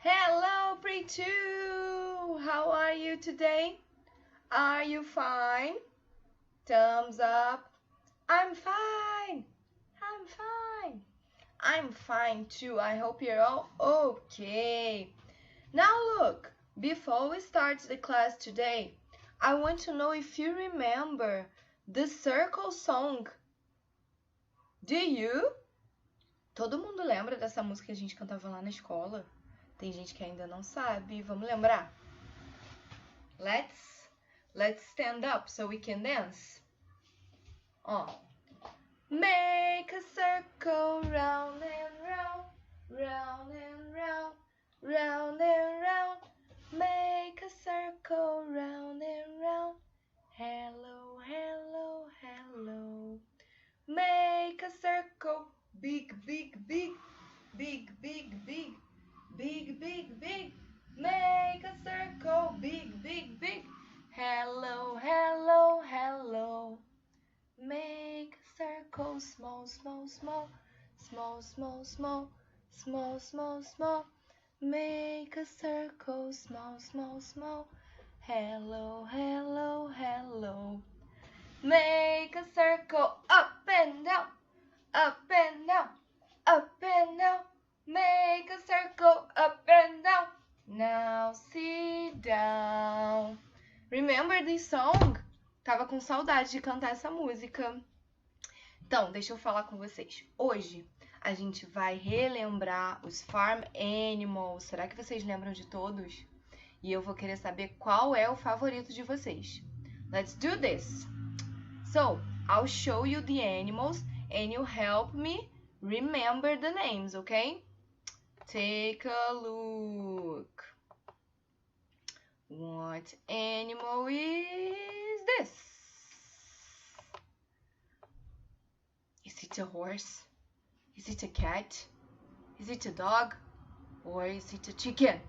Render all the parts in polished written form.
Hello, Pre2! How are you today? Are you fine? Thumbs up. I'm fine. I'm fine. I'm fine too. I hope you're all okay. Now look, before we start the class today, I want to know if you remember the circle song. Do you? Todo mundo lembra dessa música que a gente cantava lá na escola? Tem gente que ainda não sabe. Vamos lembrar? Let's stand up so we can dance. Make a circle round and round, round and round, round and round. Make a circle round and round. Hello, hello, hello. Make a circle big, big, big, big, big, big, big, big, big. Make a circle big, big, big. Hello, hello, hello. Make a circle small, small, small, small, small, small, small, small, small. Make a circle small, small, small. Hello, hello, hello. Make a circle up and down, up and down, up and down. Make a circle up and down. Now sit down. Remember this song? Tava com saudade de cantar essa música. Então, deixa eu falar com vocês. Hoje a gente vai relembrar os farm animals. Será que vocês lembram de todos? E eu vou querer saber qual é o favorito de vocês. Let's do this. So, I'll show you the animals and you help me remember the names, okay? Take a look. What animal is this? Is it a horse? Is it a cat? Is it a dog? Or is it a chicken?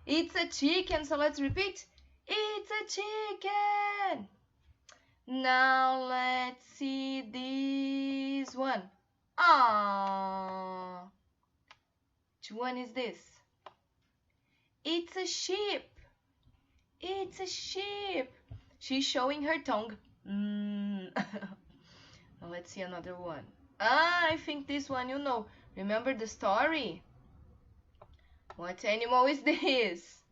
It's a chicken, so let's repeat. It's a chicken. Now let's see this one. Ah, which one is this? It's a sheep. It's a sheep. She's showing her tongue. Now let's see another one. I think this one you know. Remember the story? What animal is this?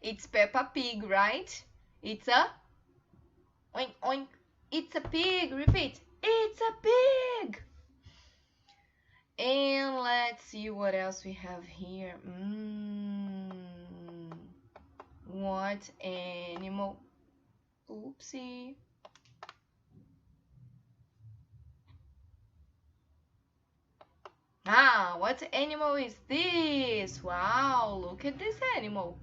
It's Peppa Pig, right? It's a oink oink. It's a pig. Repeat. It's a pig. And let's see what else we have here. What animal? Oopsie. What animal is this? Wow, look at this animal.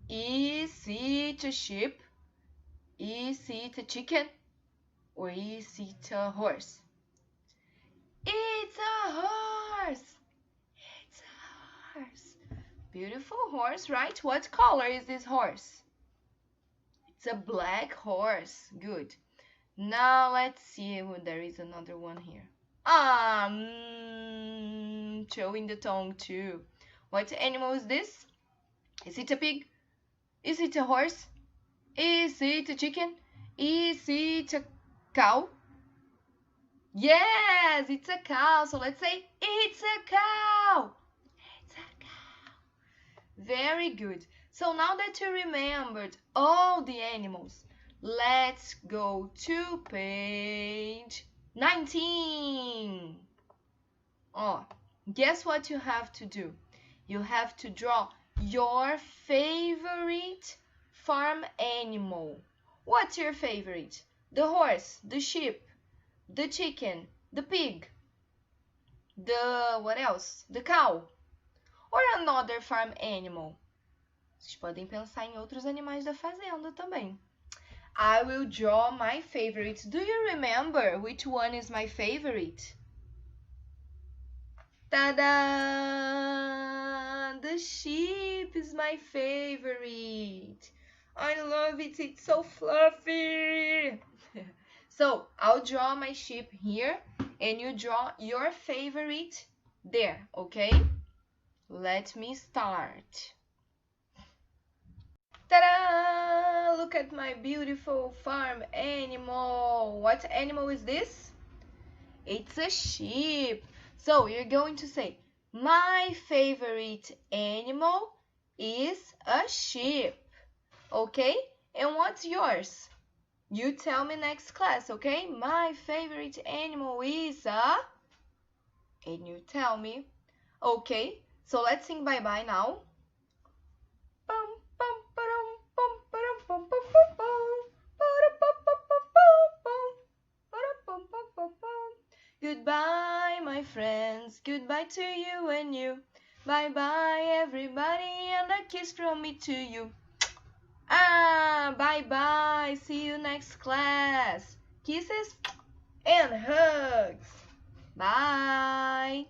Is it a sheep? Is it a chicken? Or is it a horse? It's a horse. It's a horse. Beautiful horse, right? What color is this horse? It's a black horse. Good. Now let's see if there is another one here. Showing the tongue too. What animal is this? Is it a pig? Is it a horse? Is it a chicken? Is it a cow? Yes, it's a cow. So let's say it's a cow. It's a cow. Very good. So now that you remembered all the animals, let's go to page 19. Guess what you have to do? You have to draw your favorite farm animal. What's your favorite? The horse, the sheep, the chicken, the pig, what else? The cow. Or another farm animal. Vocês podem pensar em outros animais da fazenda também. I will draw my favorite. Do you remember which one is my favorite? Ta-da! The sheep is my favorite. I love it. It's so fluffy. So, I'll draw my sheep here and you draw your favorite there, okay? Let me start. Ta-da! Look at my beautiful farm animal. What animal is this? It's a sheep. So you're going to say, my favorite animal is a sheep. Okay? And what's yours? You tell me next class, okay? My favorite animal is a... And you tell me. Okay, so let's sing bye-bye now. Goodbye, my friends. Goodbye to you and you. Bye-bye, everybody, and a kiss from me to you. Bye-bye. See you next class. Kisses and hugs. Bye.